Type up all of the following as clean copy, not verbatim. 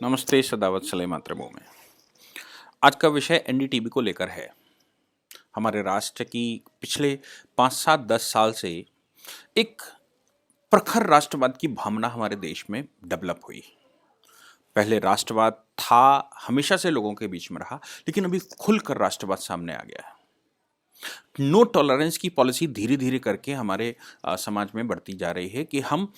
नमस्ते, सदावत सले मातृभूमि में। आज का विषय एनडीटीवी को लेकर है। हमारे राष्ट्र की पिछले 5-7-10 साल से एक प्रखर राष्ट्रवाद की भावना हमारे देश में डेवलप हुई। पहले राष्ट्रवाद था, हमेशा से लोगों के बीच में रहा, लेकिन अभी खुलकर राष्ट्रवाद सामने आ गया है। नो टॉलरेंस की पॉलिसी धीरे धीरे करके हमारे समाज में बढ़ती जा रही है कि हम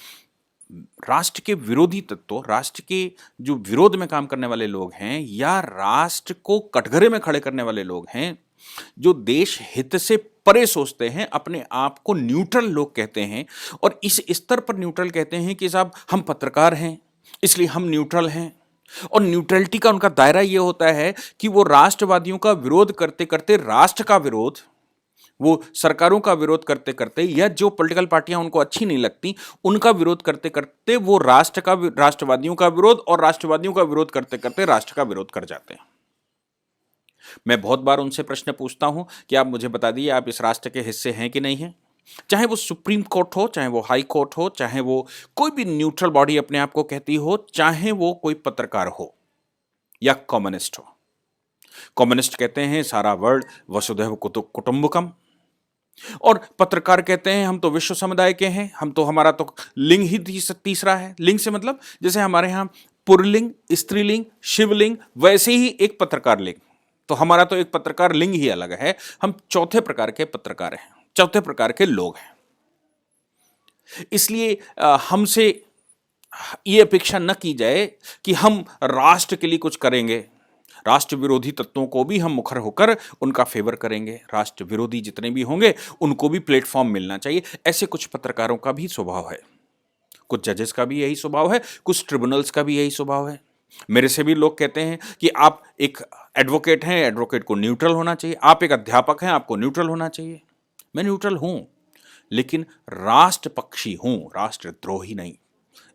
राष्ट्र के विरोधी तत्व, राष्ट्र के जो विरोध में काम करने वाले लोग हैं या राष्ट्र को कटघरे में खड़े करने वाले लोग हैं, जो देश हित से परे सोचते हैं, अपने आप को न्यूट्रल लोग कहते हैं। और इस स्तर पर न्यूट्रल कहते हैं कि साहब हम पत्रकार हैं इसलिए हम न्यूट्रल हैं। और न्यूट्रलिटी का उनका दायरा यह होता है कि वो राष्ट्रवादियों का विरोध करते करते राष्ट्र का विरोध, वो सरकारों का विरोध करते करते या जो पॉलिटिकल पार्टियां उनको अच्छी नहीं लगती उनका विरोध करते करते वो राष्ट्रवादियों का विरोध और राष्ट्रवादियों का विरोध करते करते राष्ट्र का विरोध कर जाते हैं। मैं बहुत बार उनसे प्रश्न पूछता हूं कि आप मुझे बता दिए आप इस राष्ट्र के हिस्से हैं कि नहीं हैं। चाहे वो सुप्रीम कोर्ट हो, चाहे वो हाई कोर्ट हो, चाहे वो कोई भी न्यूट्रल बॉडी अपने आप को कहती हो, चाहे वो कोई पत्रकार हो या कम्युनिस्ट हो। कम्युनिस्ट कहते हैं सारा वर्ल्ड वसुधैव कुटुंबकम, और पत्रकार कहते हैं हम तो विश्व समुदाय के हैं, हम तो हमारा तो लिंग ही तीसरा है। लिंग से मतलब जैसे हमारे यहाँ पुरलिंग, स्त्रीलिंग, शिवलिंग, वैसे ही एक पत्रकार लिंग, तो हमारा तो एक पत्रकार लिंग ही अलग है। हम चौथे प्रकार के पत्रकार हैं, चौथे प्रकार के लोग हैं। इसलिए हमसे ये अपेक्षा न की जाए कि हम राष्ट्र के लिए कुछ करेंगे। राष्ट्र विरोधी तत्वों को भी हम मुखर होकर उनका फेवर करेंगे। राष्ट्र विरोधी जितने भी होंगे उनको भी प्लेटफॉर्म मिलना चाहिए। ऐसे कुछ पत्रकारों का भी स्वभाव है, कुछ जजेस का भी यही स्वभाव है, कुछ ट्रिब्यूनल्स का भी यही स्वभाव है। मेरे से भी लोग कहते हैं कि आप एक एडवोकेट हैं, एडवोकेट को न्यूट्रल होना चाहिए। आप एक अध्यापक हैं, आपको न्यूट्रल होना चाहिए। मैं न्यूट्रल हूं, लेकिन राष्ट्रपक्षी हूं, राष्ट्रद्रोही नहीं।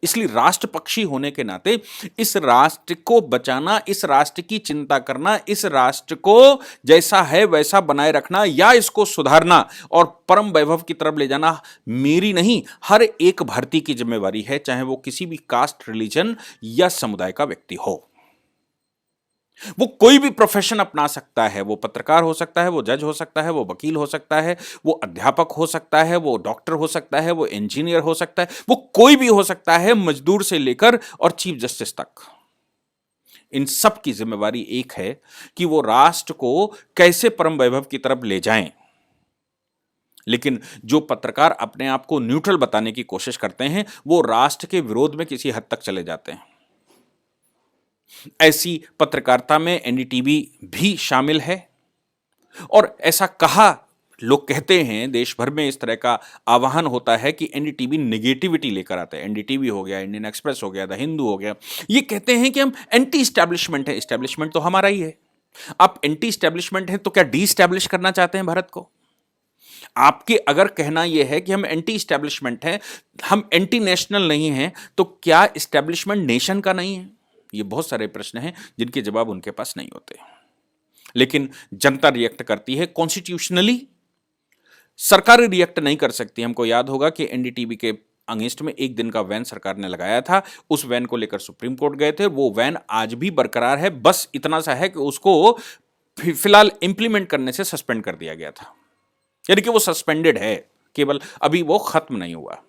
इसलिए राष्ट्रपक्षी होने के नाते इस राष्ट्र को बचाना, इस राष्ट्र की चिंता करना, इस राष्ट्र को जैसा है वैसा बनाए रखना या इसको सुधारना और परम वैभव की तरफ ले जाना मेरी नहीं, हर एक भारतीय की जिम्मेवारी है, चाहे वो किसी भी कास्ट, रिलीजन या समुदाय का व्यक्ति हो। वो कोई भी प्रोफेशन अपना सकता है, वो पत्रकार हो सकता है, वो जज हो सकता है, वो वकील हो सकता है, वो अध्यापक हो सकता है, वो डॉक्टर हो सकता है, वो इंजीनियर हो सकता है, वो कोई भी हो सकता है, मजदूर से लेकर और चीफ जस्टिस तक। इन सब की जिम्मेवारी एक है कि वो राष्ट्र को कैसे परम वैभव की तरफ ले जाएं। लेकिन जो पत्रकार अपने आप को न्यूट्रल बताने की कोशिश करते हैं वो राष्ट्र के विरोध में किसी हद तक चले जाते हैं। ऐसी पत्रकारिता में एनडीटीवी भी शामिल है। और ऐसा कहा लोग कहते हैं, देश भर में इस तरह का आह्वान होता है कि एनडीटीवी नेगेटिविटी लेकर आता है। एनडीटीवी हो गया, इंडियन एक्सप्रेस हो गया, द हिंदू हो गया, ये कहते हैं कि हम एंटी स्टैब्लिशमेंट है। स्टैब्लिशमेंट तो हमारा ही है। आप एंटी स्टैब्लिशमेंट है तो क्या डी स्टैब्लिश करना चाहते हैं भारत को? आपके अगर कहना यह है कि हम एंटी स्टैब्लिशमेंट हैं, हम एंटी नेशनल नहीं हैं, तो क्या स्टैब्लिशमेंट नेशन का नहीं है? ये बहुत सारे प्रश्न हैं जिनके जवाब उनके पास नहीं होते। लेकिन जनता रिएक्ट करती है कॉन्स्टिट्यूशनली, सरकार रिएक्ट नहीं कर सकती। हमको याद होगा कि एनडीटीवी के अगेंस्ट में एक दिन का वैन सरकार ने लगाया था। उस वैन को लेकर सुप्रीम कोर्ट गए थे। वो वैन आज भी बरकरार है, बस इतना सा है कि उसको फिलहाल इंप्लीमेंट करने से सस्पेंड कर दिया गया था, यानी कि वो सस्पेंडेड है, केवल अभी वो खत्म नहीं हुआ।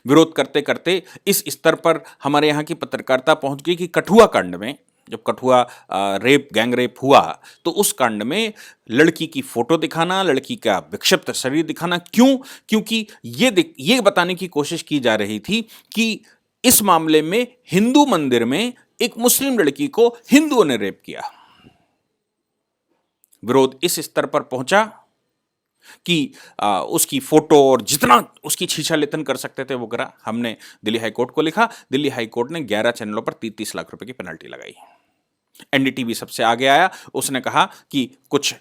विरोध करते करते इस स्तर पर हमारे यहाँ की पत्रकारिता पहुंच गई कि कठुआ कांड में, जब कठुआ गैंग रेप हुआ, तो उस कांड में लड़की की फोटो दिखाना, लड़की का विक्षिप्त शरीर दिखाना, क्योंकि ये बताने की कोशिश की जा रही थी कि इस मामले में हिंदू मंदिर में एक मुस्लिम लड़की को हिंदुओं ने रेप किया। विरोध इस स्तर पर पहुंचा कि उसकी फोटो और जितना उसकी छीछालेतन कर सकते थे वो करा। हमने दिल्ली हाईकोर्ट को लिखा। दिल्ली हाईकोर्ट ने 11 चैनलों पर 30-30 लाख रुपए की पेनल्टी लगाई। एनडीटीवी सबसे आगे आया, उसने कहा कि कुछ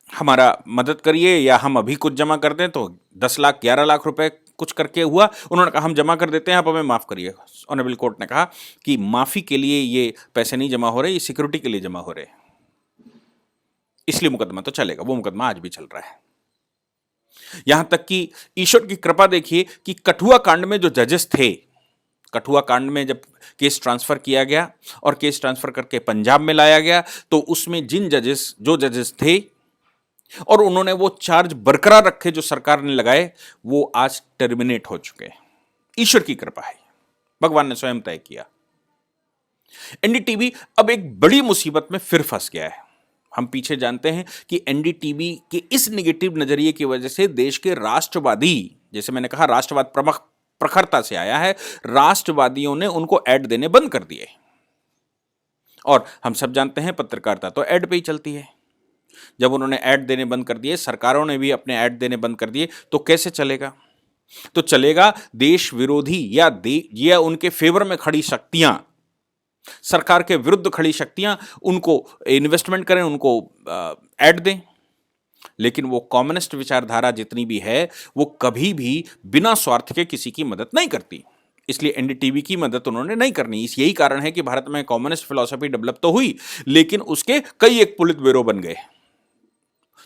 हमारा मदद करिए या हम अभी कुछ जमा कर दें, तो 10 लाख 11 लाख रुपए कुछ करके हुआ। उन्होंने कहा हम जमा कर देते हैं, आप हमें माफ करिए। ऑनरेबल कोर्ट ने कहा कि माफी के लिए ये पैसे नहीं जमा हो रहे, ये सिक्योरिटी के लिए जमा हो रहे, इसलिए मुकदमा तो चलेगा। वो मुकदमा आज भी चल रहा है। यहां तक कि ईश्वर की कृपा देखिए कि कठुआ कांड में जो जजेस थे कठुआ कांड में जब केस ट्रांसफर किया गया और केस ट्रांसफर करके पंजाब में लाया गया, तो उसमें जो जजेस थे और उन्होंने वो चार्ज बरकरार रखे जो सरकार ने लगाए, वो आज टर्मिनेट हो चुके हैं। ईश्वर की कृपा है, भगवान ने स्वयं तय किया। एनडीटीवी अब एक बड़ी मुसीबत में फिर फंस गया है। हम पीछे जानते हैं कि एनडीटीवी के इस निगेटिव नजरिए की वजह से देश के राष्ट्रवादी, जैसे मैंने कहा राष्ट्रवाद प्रखरता से आया है, राष्ट्रवादियों ने उनको ऐड देने बंद कर दिए। और हम सब जानते हैं पत्रकारिता तो ऐड पे ही चलती है। जब उन्होंने ऐड देने बंद कर दिए, सरकारों ने भी अपने ऐड देने बंद कर दिए, तो कैसे चलेगा? तो चलेगा देश विरोधी या उनके फेवर में खड़ी शक्तियां, सरकार के विरुद्ध खड़ी शक्तियां उनको इन्वेस्टमेंट करें, उनको ऐड दें। लेकिन वो कम्युनिस्ट विचारधारा जितनी भी है, वो कभी भी बिना स्वार्थ के किसी की मदद नहीं करती। इसलिए एनडीटीवी की मदद उन्होंने नहीं करनी। यही कारण है कि भारत में कम्युनिस्ट फिलॉसफी डेवलप तो हुई, लेकिन उसके कई एक पुलित ब्यूरो बन गए,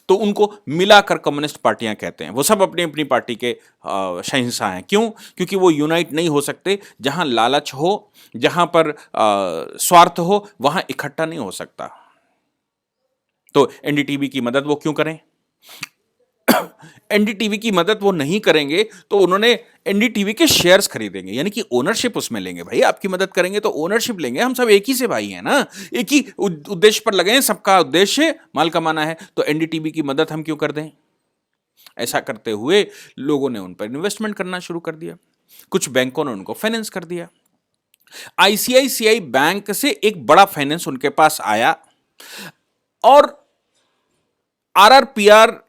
तो उनको मिलाकर कम्युनिस्ट पार्टियां कहते हैं। वो सब अपनी अपनी पार्टी के शहंशाह हैं। क्यों? क्योंकि वो यूनाइट नहीं हो सकते। जहां लालच हो, जहां पर स्वार्थ हो, वहां इकट्ठा नहीं हो सकता। तो एनडीटीवी की मदद वो क्यों करें? एनडीटीवी की मदद वो नहीं करेंगे तो उन्होंने एनडीटीवी के शेयर्स खरीदेंगे, यानी कि ओनरशिप उसमें लेंगे। भाई आपकी मदद करेंगे तो ओनरशिप लेंगे, हम सब एक ही से भाई हैं ना, एक ही उद्देश्य पर लगे हैं, सबका उद्देश्य माल कमाना है, तो एनडीटीवी की मदद हम क्यों कर दें? ऐसा करते हुए लोगों ने उन पर इन्वेस्टमेंट करना शुरू कर दिया, कुछ बैंकों ने उनको फाइनेंस कर दिया। आईसीआईसीआई बैंक से एक बड़ा फाइनेंस उनके पास आया और आरआरपीआर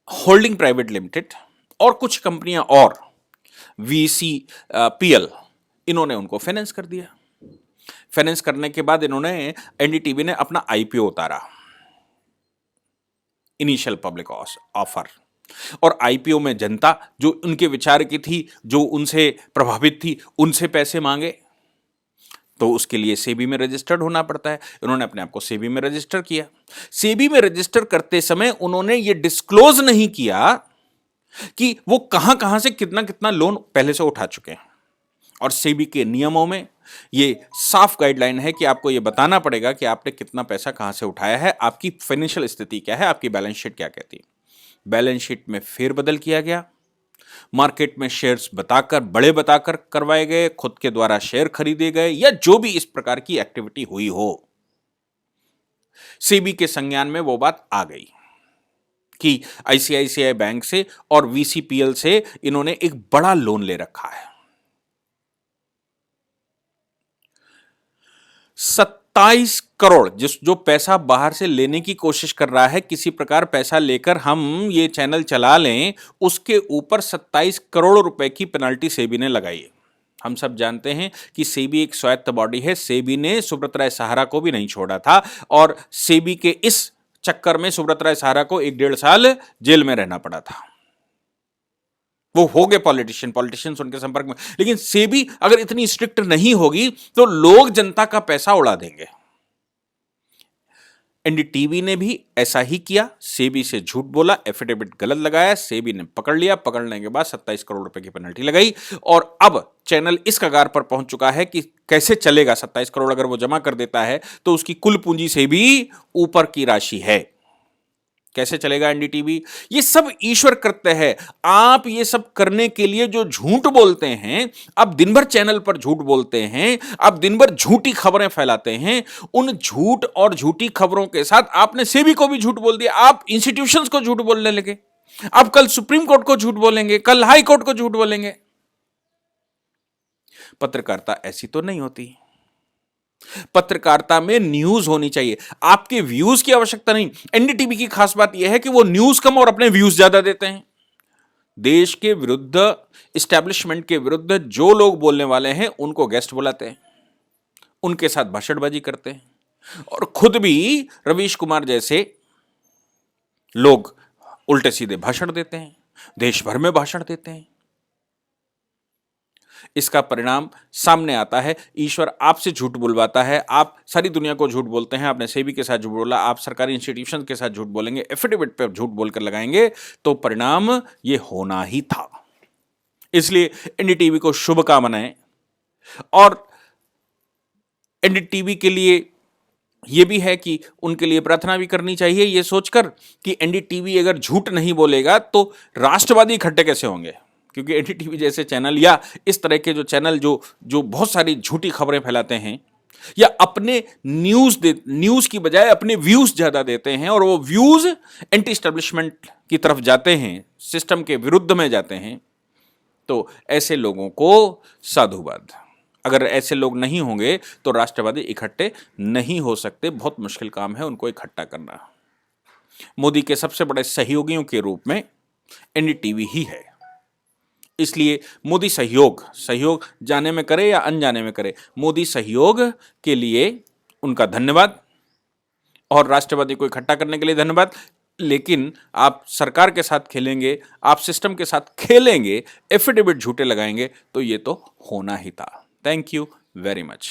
होल्डिंग प्राइवेट लिमिटेड और कुछ कंपनियां और वीसीपीएल, इन्होंने उनको फाइनेंस कर दिया। फाइनेंस करने के बाद इन्होंने एनडीटीवी ने अपना आईपीओ उतारा, इनिशियल पब्लिक ऑफर, और आईपीओ में जनता जो उनके विचार की थी, जो उनसे प्रभावित थी, उनसे पैसे मांगे, तो उसके लिए सेबी में रजिस्टर्ड होना पड़ता है। उन्होंने अपने आप को सेबी में रजिस्टर किया। सेबी में रजिस्टर करते समय उन्होंने ये डिस्क्लोज नहीं किया कि वो कहां कहां से कितना कितना लोन पहले से उठा चुके हैं। और सेबी के नियमों में ये साफ गाइडलाइन है कि आपको ये बताना पड़ेगा कि आपने कितना पैसा कहां से उठाया है, आपकी फाइनेंशियल स्थिति क्या है, आपकी बैलेंस शीट क्या कहती है। बैलेंस शीट में फेरबदल किया गया, मार्केट में शेयर्स बड़े बताकर करवाए गए, खुद के द्वारा शेयर खरीदे गए, या जो भी इस प्रकार की एक्टिविटी हुई हो, सेबी के संज्ञान में वो बात आ गई कि आईसीआईसीआई बैंक से और वीसीपीएल से इन्होंने एक बड़ा लोन ले रखा है। 27 करोड़ जो पैसा बाहर से लेने की कोशिश कर रहा है, किसी प्रकार पैसा लेकर हम ये चैनल चला लें, उसके ऊपर 27 करोड़ रुपए की पेनल्टी सेबी ने लगाई है। हम सब जानते हैं कि सेबी एक स्वायत्त बॉडी है। सेबी ने सुब्रत राय सहारा को भी नहीं छोड़ा था, और सेबी के इस चक्कर में सुब्रत राय सहारा को 1-1.5 साल जेल में रहना पड़ा था। वो हो गए पॉलिटिशियंस उनके संपर्क में। लेकिन सेबी अगर इतनी स्ट्रिक्ट नहीं होगी तो लोग जनता का पैसा उड़ा देंगे। एनडीटीवी ने भी ऐसा ही किया, सेबी से झूठ बोला, एफिडेविट गलत लगाया, सेबी ने पकड़ लिया। पकड़ने के बाद 27 करोड़ रुपए की पेनल्टी लगाई, और अब चैनल इस कगार पर पहुंच चुका है कि कैसे चलेगा। 27 करोड़ अगर वो जमा कर देता है तो उसकी कुल पूंजी से भी ऊपर की राशि है। कैसे चलेगा एनडीटीवी? ये सब ईश्वर कृत्य है। आप ये सब करने के लिए जो झूठ बोलते हैं, आप दिन भर चैनल पर झूठ बोलते हैं, आप दिन भर झूठी खबरें फैलाते हैं, उन झूठ और झूठी खबरों के साथ आपने सेबी को भी झूठ बोल दिया, आप इंस्टीट्यूशंस को झूठ बोलने लगे। आप कल सुप्रीम कोर्ट को झूठ बोलेंगे, कल हाई कोर्ट को झूठ बोलेंगे। पत्रकारिता ऐसी तो नहीं होती। पत्रकारिता में न्यूज होनी चाहिए, आपके व्यूज की आवश्यकता नहीं। एनडीटीवी की खास बात यह है कि वो न्यूज कम और अपने व्यूज ज्यादा देते हैं। देश के विरुद्ध, इस्टेब्लिशमेंट के विरुद्ध जो लोग बोलने वाले हैं उनको गेस्ट बुलाते हैं, उनके साथ भाषणबाजी करते हैं, और खुद भी रवीश कुमार जैसे लोग उल्टे सीधे भाषण देते हैं, देश भर में भाषण देते हैं। इसका परिणाम सामने आता है। ईश्वर आपसे झूठ बुलवाता है, आप सारी दुनिया को झूठ बोलते हैं। आपने सेबी के साथ झूठ बोला, आप सरकारी इंस्टीट्यूशन के साथ झूठ बोलेंगे, एफिडेविट पे झूठ बोलकर लगाएंगे, तो परिणाम ये होना ही था। इसलिए एनडीटीवी को शुभकामनाएं। और एनडीटीवी के लिए ये भी है कि उनके लिए प्रार्थना भी करनी चाहिए, ये सोचकर कि एनडीटीवी अगर झूठ नहीं बोलेगा तो राष्ट्रवादी इकट्ठे कैसे होंगे, क्योंकि एनडीटीवी जैसे चैनल या इस तरह के जो चैनल जो जो बहुत सारी झूठी खबरें फैलाते हैं या अपने न्यूज की बजाय अपने व्यूज ज्यादा देते हैं और वो व्यूज एंटी एस्टेब्लिशमेंट की तरफ जाते हैं, सिस्टम के विरुद्ध में जाते हैं, तो ऐसे लोगों को साधुवाद। अगर ऐसे लोग नहीं होंगे तो राष्ट्रवादी इकट्ठे नहीं हो सकते, बहुत मुश्किल काम है उनको इकट्ठा करना। मोदी के सबसे बड़े सहयोगियों के रूप में एनडीटीवी ही है, इसलिए मोदी सहयोग जाने में करे या अनजाने में करे, मोदी सहयोग के लिए उनका धन्यवाद और राष्ट्रवादी को इकट्ठा करने के लिए धन्यवाद। लेकिन आप सरकार के साथ खेलेंगे, आप सिस्टम के साथ खेलेंगे, एफिडेविट झूठे लगाएंगे, तो ये तो होना ही था। Thank you very much.